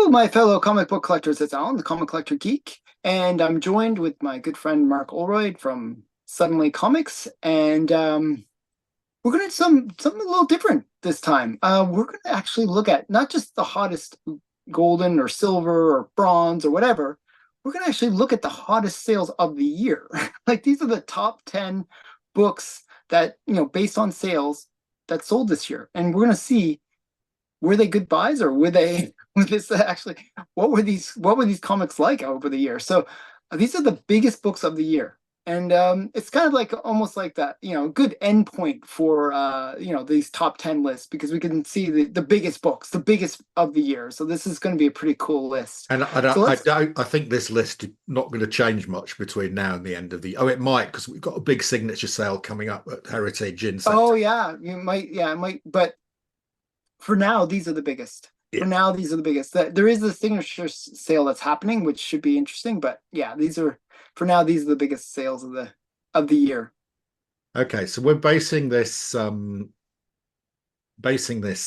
my fellow comic book collectors. It's Alan, the Comic Collector Geek, and I'm joined with my good friend Mark Olroyd from Suddenly Comics, and we're going to do something a little different this time. We're going to actually look at not just the hottest golden or silver or bronze or whatever. We're going to actually look at the hottest sales of the year. Like these are the top 10 books that, based on sales that sold this year, and we're going to see, were they good buys, or were they was this actually, what were these comics like over the year? So these are the biggest books of the year, and it's kind of like almost like that, good endpoint for these top 10 lists, because we can see the biggest books, the biggest of the year. So this is going to be a pretty cool list. And So let's I think this list is not going to change much between now and the end of the. Oh, it might, because we've got a big signature sale coming up at Heritage in Oh September. yeah, you might, yeah, it might, but for now, these are the biggest. For Yeah. now, these are the biggest. There is a signature sale that's happening, which should be interesting. But yeah, these are, for now, these are the biggest sales of the year. Okay, so we're basing this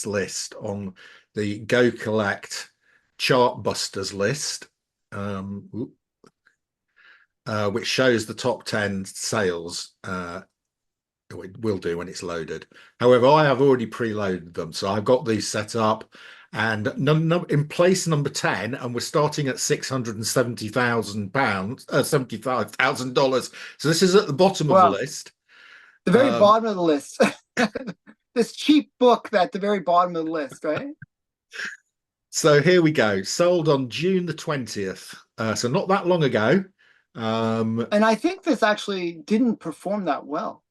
list on the Go Collect Chartbusters list, which shows the top 10 sales. It will do when it's loaded. However, I have already preloaded them, so I've got these set up. And in place number 10, and we're starting at £670,000, $75,000. So this is at the bottom of the Well, list. the very Um, bottom of the list. This cheap book at the very bottom of the list, right? so here we go. Sold on June the 20th. So not that long ago. And I think this actually didn't perform that well.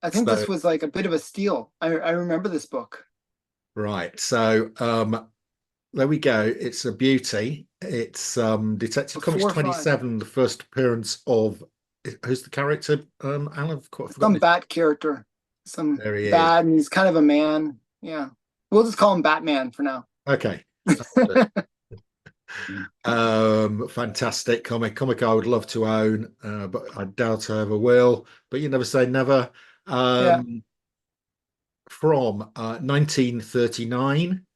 I think So this was like a bit of a steal. I remember this book. right. So there we go. It's a beauty. It's Detective Comics Before five. 27, the first appearance of who's the character? Alan, I've quite forgotten Some his. bat character. Some There he is. bad, and he's kind of a man. Yeah. We'll just call him Batman for now. Okay. Fantastic comic I would love to own, but I doubt I ever will. But you never say never. Yeah. Um, from 1939.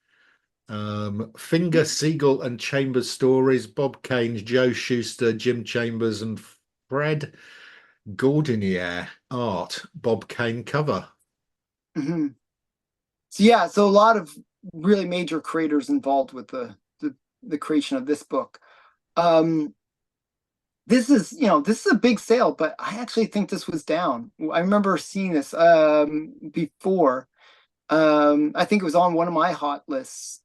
Finger, Siegel, and Chambers stories. Bob Kane's Joe Shuster, Jim Chambers, and Fred Gordinier art. Bob Kane cover. Hmm. So yeah, so a lot of really major creators involved with the creation of this book. Um, this is, this is a big sale, but I actually think this was down. I remember seeing this before. I think it was on one of my hot lists,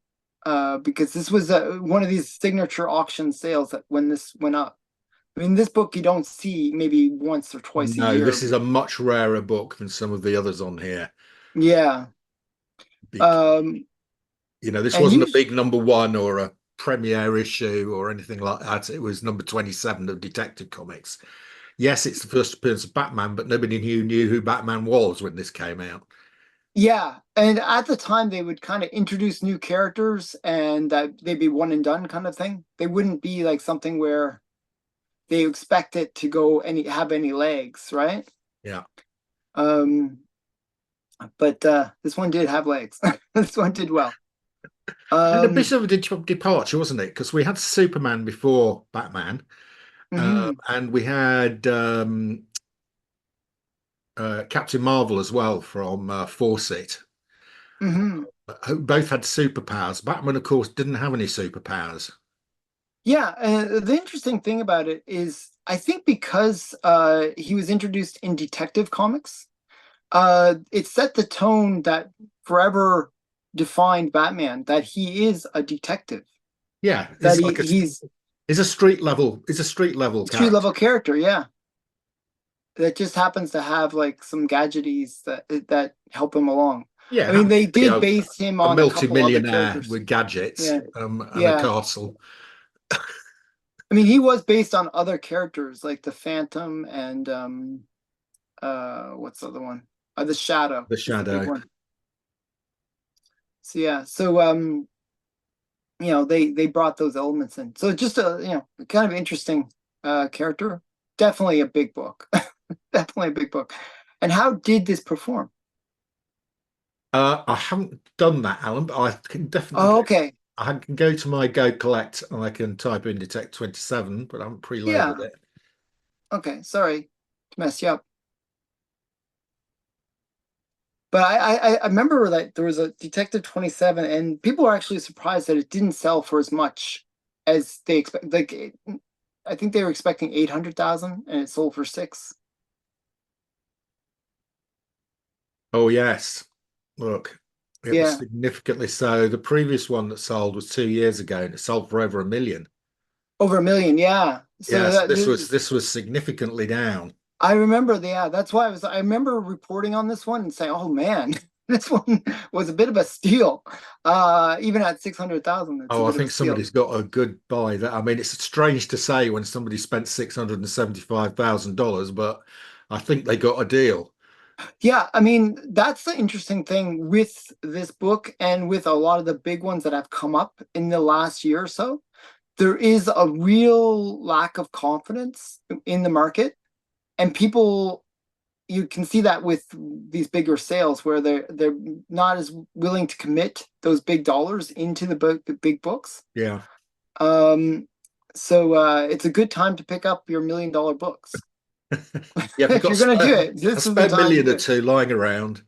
because this was one of these signature auction sales that when this went up. I mean, this book you don't see maybe once or twice a No, year. this is a much rarer book than some of the others on here. Yeah. Because, Um, this and wasn't a you, big number one or a premiere issue or anything like that. It was number 27 of Detective Comics. Yes, it's the first appearance of Batman, but nobody knew who Batman was when this came out. yeah, and at the time they would kind of introduce new characters, and that they'd be one and done kind of thing. They wouldn't be like something where they expect it to go any have any legs, right? Yeah. Um, but this one did have legs. This one did well. And a bit Um, of a departure, wasn't it? Because we had Superman before Batman, mhm, and we had Captain Marvel as well from Fawcett, mhm. who both had superpowers. Batman, of course, didn't have any superpowers. Yeah, the interesting thing about it is I think because he was introduced in Detective Comics, it set the tone that forever defined Batman, that he is a detective, Yeah, that it's like he's a street level street character. level character, yeah, that just happens to have like some gadgeties that help him along. Yeah, I mean, happens they to be did base him a on a couple other multi-millionaire characters. with gadgets Yeah, and a yeah. castle. I mean, he was based on other characters like the Phantom and what's the other one? The Shadow The is the big Shadow. one. So yeah, so they brought those elements in. So just a kind of interesting character. Definitely a big book. Definitely a big book. And how did this perform? I haven't done that, Alan, but I can definitely Oh, get. okay. I can go to my Go Collect and I can type in Detect 27, but I haven't preloaded Yeah. it. Okay. Sorry to mess you up. But I remember that there was a Detective 27, and people were actually surprised that it didn't sell for as much as they expect. I think they were expecting 800,000, and it sold for six. Oh, yes. Look, it was Yeah, significantly so. The previous one that sold was 2 years ago and it sold for over 1 million. over a million. Yeah. So Yes, that this was significantly down. I remember. Yeah, that's why I remember reporting on this one and saying, "Oh man, this one was a bit of a steal." Even at 600,000, it's a Oh, I bit of a think steal. somebody's got a good buy there. I mean, it's strange to say when somebody spent $675,000, but I think they got a deal. Yeah, I mean, that's the interesting thing with this book and with a lot of the big ones that have come up in the last year or so. There is a real lack of confidence in the market, and people, you can see that with these bigger sales where they're not as willing to commit those big dollars into the big books. Yeah. Um, so it's a good time to pick up your $1 million books. Yeah, if you've If got you're gonna do it, a this is the spare time to million do or it. two lying around,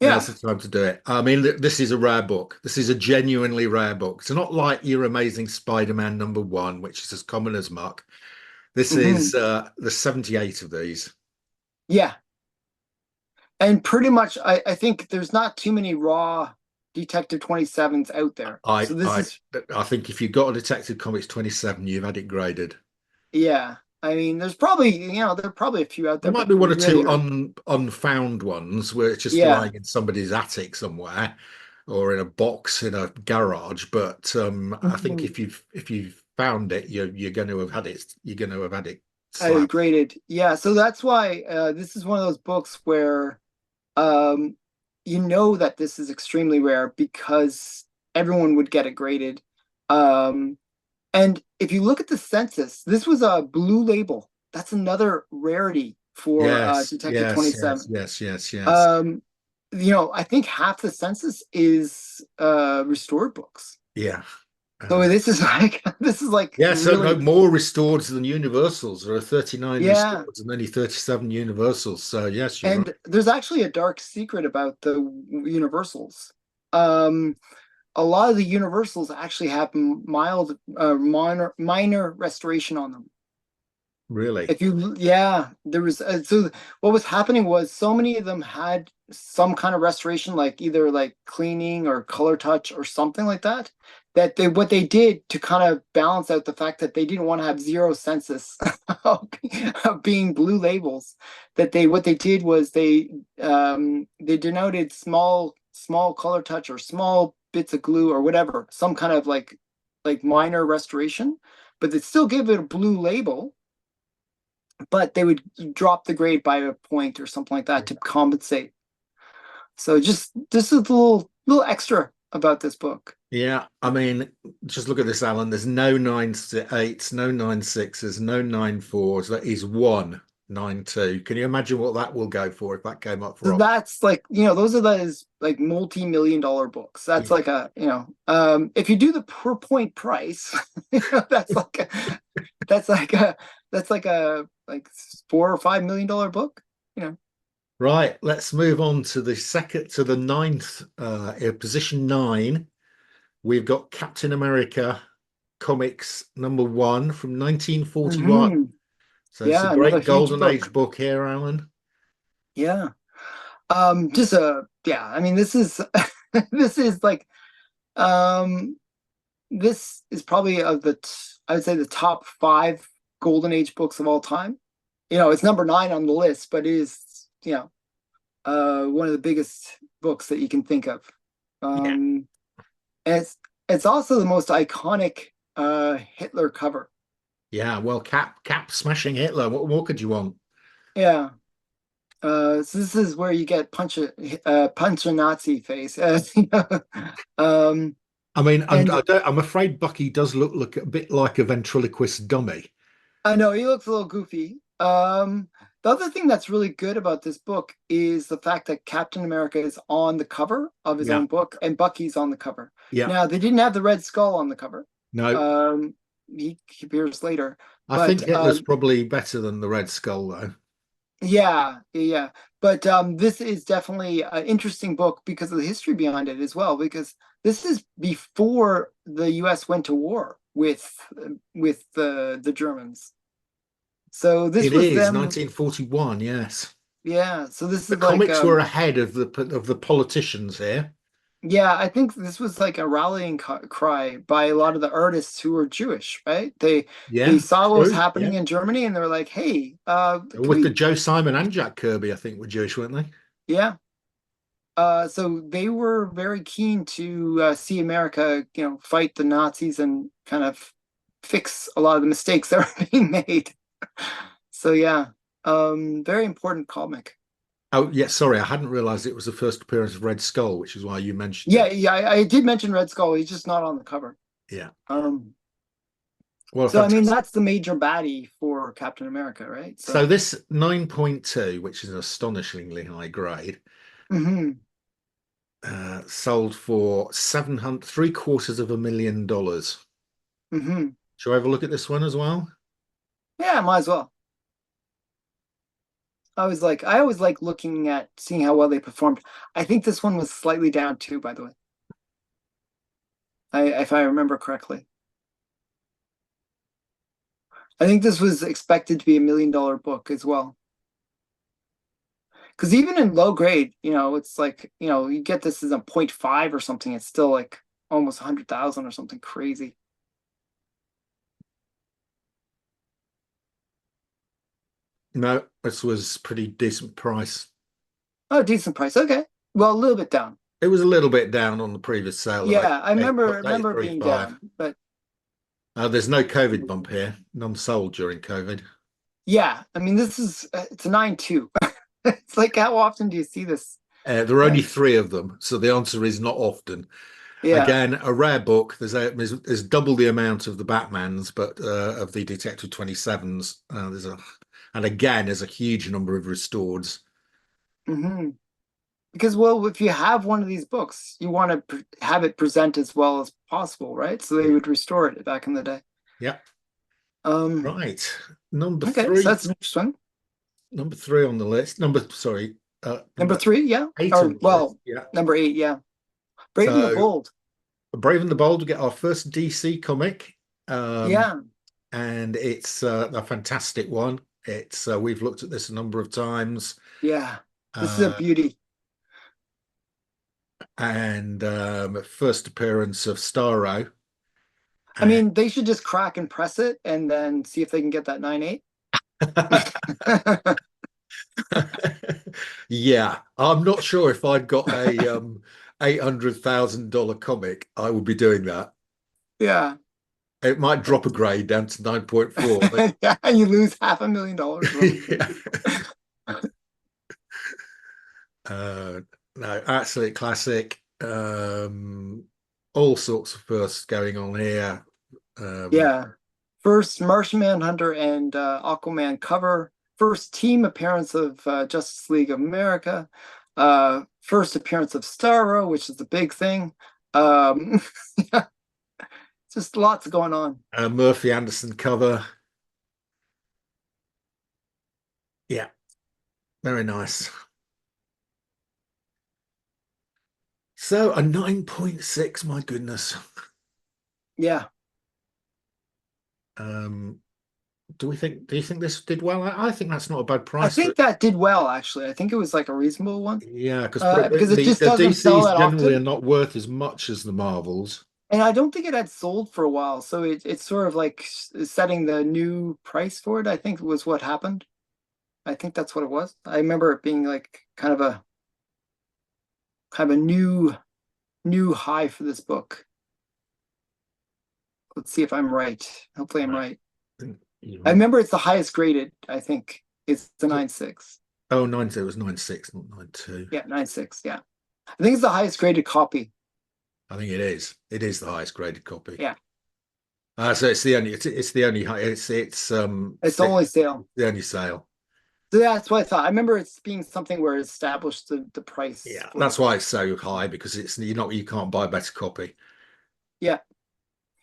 now's Yeah. the time to do it. I mean, this is a rare book. This is a genuinely rare book. It's not like your Amazing Spider-Man #1, which is as common as muck. This Hmm. is there's 78 of these. Yeah. And pretty much, I think there's not too many raw Detective 27s out there. I So this I is, I think if you've got a Detective Comics 27, you've had it graded. yeah. I mean, there's probably, there are probably a few out There there, might but be one or two really, unfound ones where it's just yeah. lying in somebody's attic somewhere or in a box in a garage. But I think Mhm. if you've found it, you're going to have had it. You're going to have had it I slapped. graded. Yeah. So that's why this is one of those books where um, you know that this is extremely rare because everyone would get it graded. Um, And if you look at the census, this was a blue label. That's another rarity for Yes, Detective yes, yes, 27. yes, yes, yes. Um, I think half the census is restored books. Yeah. So Uh, this is like yeah, so no really, more restored than universals. There are 39 yeah. restored and only 37 universals. So yes, you're right. And there's actually a dark secret about the universals. Um, a lot of the universals actually have mild, minor restoration on them. Really. If you, yeah, there was so what was happening was so many of them had some kind of restoration, like either like cleaning or color touch or something like that. That they what they did to kind of balance out the fact that they didn't want to have zero census of being blue labels. That they what they did was they denoted small color touch or small bits of glue or whatever, some kind of like minor restoration, but they still give it a blue label, but they would drop the grade by a point or something like that to compensate. So just this is a little extra about this book. Yeah, I mean, just look at this, Alan. There's no 9.8s, no 9.6s, no 9.4s. That is 1.92. Can you imagine what that will go for if that came up So for auction? that's like, those are those like multi-million-dollar books. That's Yeah. like if you do the per point price, that's that's like a that's like $4 or $5 million book, you know. Right, let's move on to the second to the ninth position 9. We've got Captain America comics #1 from 1941. Hmm. So it's a Yeah, another great huge golden age book. book here, Alan. Yeah. Just yeah, I mean this is this is like um this is probably I would say the top five golden age books of all time. It's number nine on the list, but it is, one of the biggest books that you can think of. Yeah. And it's also the most iconic Hitler cover. Yeah, well, Cap smashing Hitler. What more could you want? Yeah. So this is where you get punch a Nazi face. Um, I mean, and I'm afraid Bucky does look a bit like a ventriloquist dummy. I know he looks a little goofy. The other thing that's really good about this book is the fact that Captain America is on the cover of his Yeah, own book and Bucky's on the cover. yeah. Now, they didn't have the Red Skull on the cover. No, Um, he appears later, I but think Hitler's probably better than the Red Skull, though. yeah, yeah. But this is definitely an interesting book because of the history behind it as well. Because this is before the U.S. went to war with the Germans. So this It was is them. 1941, yes. Yeah. So this The is like comics were ahead of the politicians here. yeah, I think this was like a rallying cry by a lot of the artists who were Jewish, right? They Yeah, saw what was true. happening Yeah. in Germany and they were like, "Hey, can With the we?" Joe Simon and Jack Kirby, I think were Jewish, weren't they? Yeah. So they were very keen to see America, fight the Nazis and kind of fix a lot of the mistakes that were being made. So yeah, very important comic. Oh, yeah, sorry, I hadn't realized it was the first appearance of Red Skull, which is why you mentioned Yeah, him. yeah, I did mention Red Skull. He's just not on the cover. Yeah. Um, Well, so I mean, fantastic. that's the major baddie for Captain America, right? So So, this 9.2, which is an astonishingly high grade, hmm sold for 700, $750,000. hmm Shall I have a look at this one as well? yeah, might as well. I always like looking at seeing how well they performed. I think this one was slightly down too, by the way. If I remember correctly. I think this was expected to be $1 million book as well. Because even in low grade, it's like, you get this as a 0.5 or something, it's still like almost 100,000 or something crazy. No, this was pretty decent price. Oh, decent price. Okay. Well, a little bit down. It was a little bit down on the previous sale of Yeah, I remember it being 8.835. down, but There's no COVID bump here. None sold during COVID. yeah, I mean, it's a 9.2. It's like, how often do you see this? There are only Like, three of them, so the answer is not often. yeah. Again, a rare book. There's double the amount of the Batmans, but of the Detective 27s. And again, there's a huge number of restoreds. hmm Because, well, if you have one of these books, you want to have it present as well as possible, right? So they Yeah. would restore it back in the day. Yeah. Um, Right. Number okay, so three. that's an interesting. Number three on the list. Sorry, Number number three, yeah. eight on Or, the list. well, Yeah. number eight, yeah. Brave and the So Bold. Brave and the Bold, we get our first DC comic. Um, Yeah, and it's a fantastic one. It's we've looked at this a number of times, yeah. This is a uh, beauty. and first appearance of Starro. I And mean, they should just crack and press it and then see if they can get that 9.8. yeah, I'm not sure if I'd got a $800,000 comic, I would be doing that. Yeah. It might drop a grade down to 9.4, but Yeah, you lose $500,000 or something. yeah. Uh, no, absolute classic. All sorts of firsts going on here. Um, Yeah. First Martian Manhunter and Aquaman cover. First team appearance of Justice League of America. First appearance of Starro, which is the big thing. Um, yeah, just lots going on. Murphy Anderson cover. Yeah, very nice. So a 9.6, my goodness. Yeah. Um, do you think this did well? I think that's not a bad I price for think it. that did well, actually. I think it was like a reasonable one. Yeah, because Because it just the doesn't sell DCs that generally are often. not worth as much as the Marvels. And I don't think it had sold for a while. So it's sort of like setting the new price for it, I think was what happened. I think that's what it was. I remember it being like kind of a new high for this book. Let's see if I'm right. Hopefully I'm Right. right. You're I right. remember it's the highest graded, I think. It's the 9.6. Oh, 90, it was 9.6, not 9.2. Yeah, 9.6. Yeah. I think it's the highest graded copy. I think it is. It is the highest graded copy. Yeah. So it's the only it's the only it's It's the only sale. the only sale. So that's what I thought. I remember it's being something where it established the price Yeah, for the that's why book. it's so high because you can't buy a better copy. Yeah.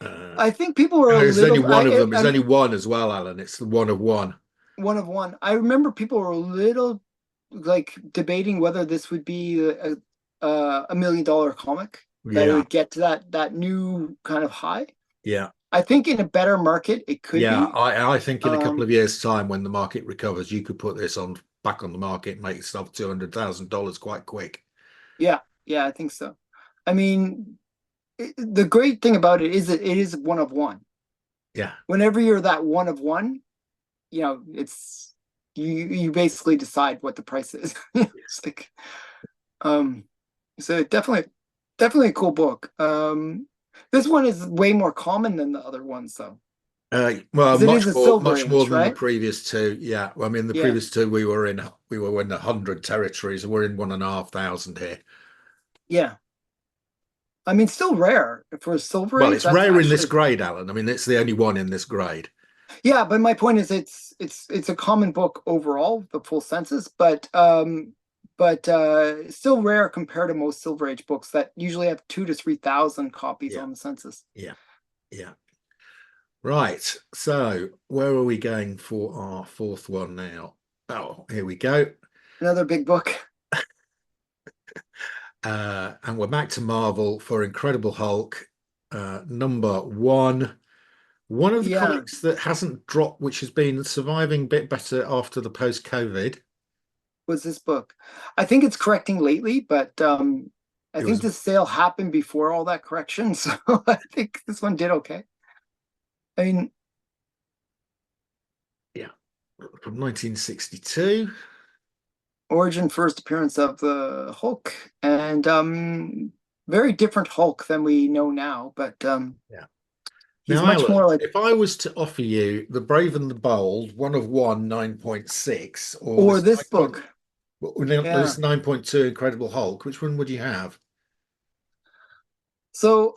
Uh, I think people were a there's only little one of them. There's I only one as well, Alan. It's the one of one. one of one. I remember people were a little like debating whether this would be $1 million comic that it Yeah, would get to that new kind of high. yeah, I think in a better market it could yeah. be. I think in a couple of Um, years' time, when the market recovers, you could put this on back on the market and make yourself $200,000 quite quick. yeah, yeah, I think so. I mean, the great thing about it is that it is one of one. Yeah. Whenever you're that one of one, it's you basically decide what the price is. It's like um so definitely a cool book. This one is way more common than the other ones though. Well, Because it is a Silver much more Age, than the right? previous two. Yeah, well, I mean, the Yeah, previous two we were in 100 territories, and we're in 1,500 here. yeah. I mean still rare for a Silver Well, Age, it's that's rare in this actually grade, Alan. I mean, it's the only one in this grade. yeah, but my point is it's a common book overall, the full census, but still rare compared to most Silver Age books that usually have 2 to 3 thousand copies Yeah, on the census. yeah, yeah. Right. So, where are we going for our fourth one now? Oh, here we go. Another big book. And we're back to Marvel for Incredible Hulk, number one. One of the Yeah, comics that hasn't dropped, which has been surviving a bit better after the post-COVID. was this book. I think it's correcting lately, but I It think was, this sale happened before all that correction, so I think this one did okay. I mean, yeah, from 1962. origin first appearance of the Hulk, and very different Hulk than we know now, but Yeah. he's Now, much more Alan, like if I was to offer you The Brave and the Bold, one of one, 9.6, or or this this 9 point, book. well, no, Yeah. this 9.2 Incredible Hulk, which one would you have? So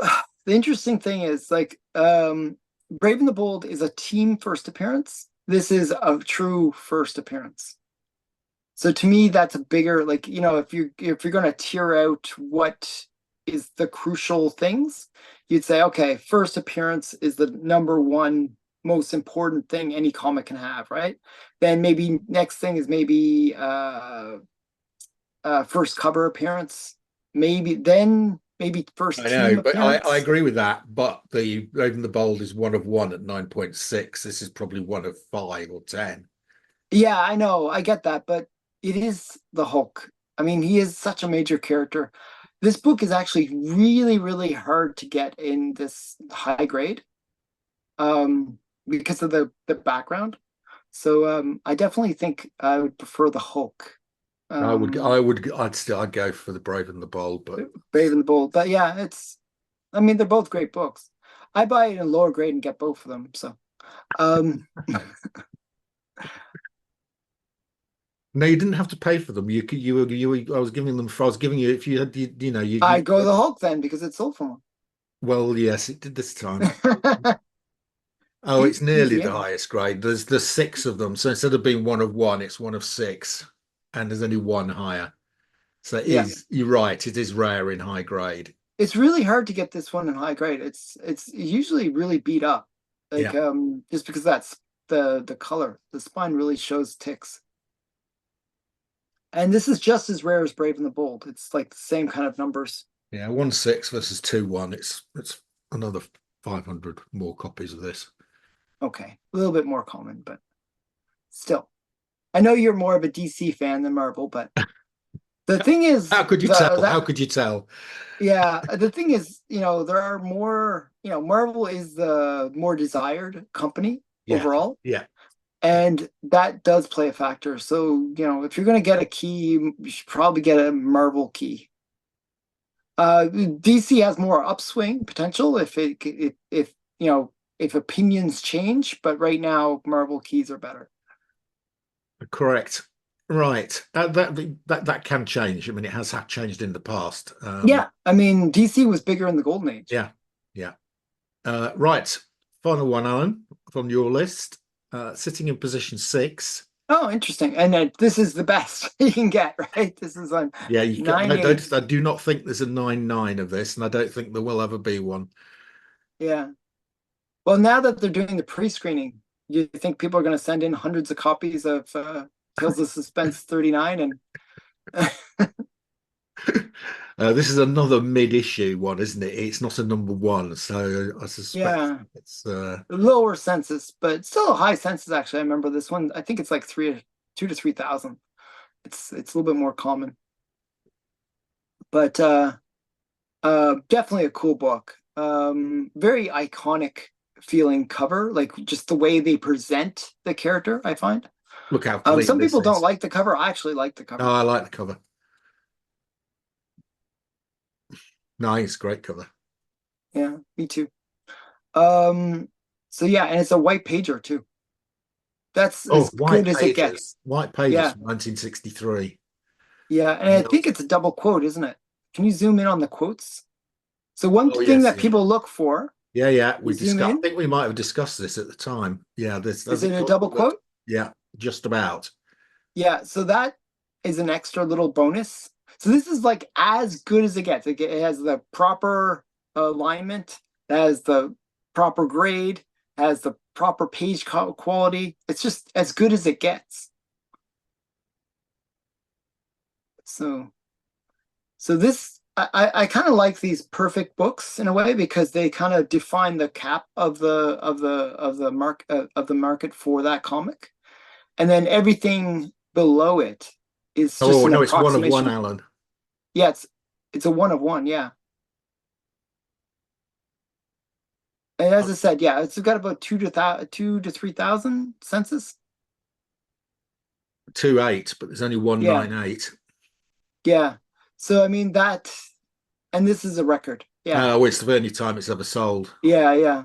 the interesting thing is like Brave and the Bold is a team first appearance. This is a true first appearance. So to me, that's a bigger like if you're going to tier out what is the crucial things, you'd say okay, first appearance is the number one most important thing any comic can have, right? Then maybe next thing is maybe first cover appearance, maybe first I know, team but I appearance. agree with that. But the Brave and the Bold is one of one at 9.6. This is probably one of 5 or 10. Yeah, I know, I get that, but it is the Hulk. I mean, he is such a major character. This book is actually really, really hard to get in this high grade, because of the background. So I definitely think I would prefer the Hulk. Um, I'd go for the Brave and the Bold, but Brave and the Bold. But yeah, I mean, they're both great books. I buy it in lower grade and get both of them. So um no, you didn't have to pay for them. I was giving them. I was giving you if you had, I go the Hulk then because it's sold for well, yes, it did this time. one. Oh, it's nearly Easy the in. highest grade. There's six of them. So instead of being one of one, it's one of six. And there's only one higher. So Yeah. you're right, it is rare in high grade. It's really hard to get this one in high grade. It's usually really beat up. Like Yeah. just because that's the color. The spine really shows ticks. And this is just as rare as Brave and the Bold. It's like the same kind of numbers. Yeah. 1.6 versus 2.1. It's another 500 more copies of this. Okay. A little bit more common, but still. I know you're more of a DC fan than Marvel, but the thing is How could you tell? the How that could you tell? yeah, the thing is, there are more, Marvel is the more desired company Yeah. overall, Yeah. Yeah. and that does play a factor. So, if you're going to get a key, you should probably get a Marvel key. DC has more upswing potential if opinions change, but right now Marvel keys are better. Correct. Right. That can change. I mean, it has changed in the past. Yeah, I mean DC was bigger in the Golden Age. Yeah. Yeah. Right. Final one, Alan, from your list. Sitting in position 6. Oh, interesting. And then this is the best you can get, right? This is on Yeah, you can, nine eight. I do not think there's a 9.9 of this, and I don't think there will ever be one. Yeah. Well, now that they're doing the pre-screening, you think people are going to send in hundreds of copies of Tales of Suspense 39 and This is another mid-issue one, isn't it? It's not a number one, so I suspect yeah, it's lower census, but still a high census actually. I remember this one. I think it's like 2 to 3,000. It's a little bit more common. But definitely a cool book. Very iconic feeling cover, like just the way they present the character, I find. look how clean Some this people don't is. like the cover. I actually like the Oh, cover. I like the cover. Nice, great cover. Yeah, me too. Um, so yeah, and it's a white pager too. That's Oh, as good as it gets. White Pages Yeah, from 1963. yeah, and I Yeah. think it's a double quote, isn't it? Can you zoom in on the quotes? So one Oh, thing yes, that yeah. people look for, Yeah, yeah. you We zoom discussed. I in. think we might have discussed this at the time. Yeah, this Is does it it a got double the quote? yeah, just about. Yeah, so that is an extra little bonus. So this is like as good as it gets. It has the proper alignment, it has the proper grade, has the proper page quality. It's just as good as it gets. So this I kind of like these perfect books in a way because they kind of define the cap of the market for that comic, and then everything below it is just Oh an no, it's one of one, approximation. Alan. Yeah, it's a one of one. Yeah, and as I said, yeah, it's got about 2 to 3,000 census. 2.8, but there's only Yeah, 198. yeah. So I mean that, and this is a record. Yeah, Oh, it's the only time it's ever sold. yeah, yeah.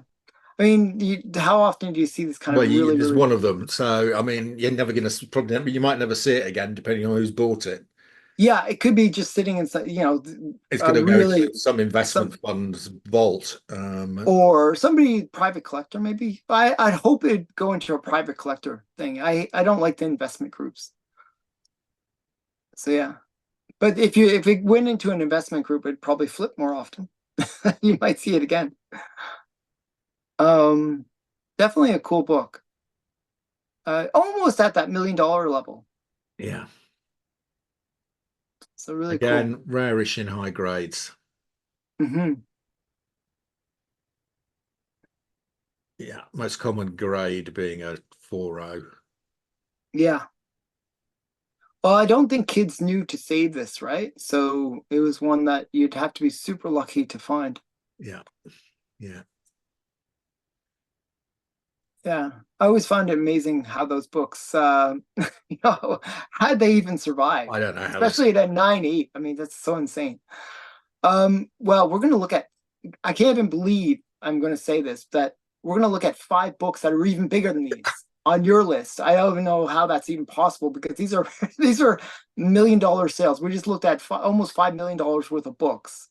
I mean, how often do you see this kind Well, of really, there's really? one of them. So, I mean, you're never going to probably, you might never see it again, depending on who's bought it. Yeah, it could be just sitting inside, It's going to go really to some investment some fund's vault. or somebody private collector maybe. I'd hope it'd go into a private collector thing. I don't like the investment groups. So yeah. But if it went into an investment group, it'd probably flip more often. You might see it again. Um, Definitely a cool book. Almost at that $1 million level. Yeah. So really cool. Again, rarish in high grades. Hmm. Yeah. Most common grade being a 4.0. Yeah. Well, I don't think kids knew to save this, right? So it was one that you'd have to be super lucky to find. Yeah. Yeah. Yeah. I always found it amazing how those books, how they even survive, I don't know how this. especially at a 9.8. I mean, that's so insane. Well, we're going to look at, I can't even believe I'm going to say this, that we're going to look at 5 books that are even bigger than these on your list. I don't even know how that's even possible because these are these are $1 million sales. We just looked at almost $5 million worth of books,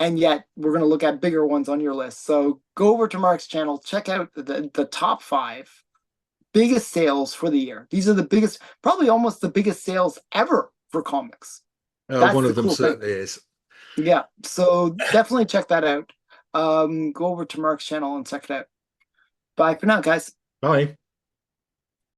and yet we're going to look at bigger ones on your list. So go over to Mark's channel, check out the top 5 biggest sales for the year. These are the biggest, probably almost the biggest sales ever for comics. That's One the of them cool thing. certainly is. Yeah, so definitely check that out. Go over to Mark's channel and check it out. Bye for now, guys. Bye.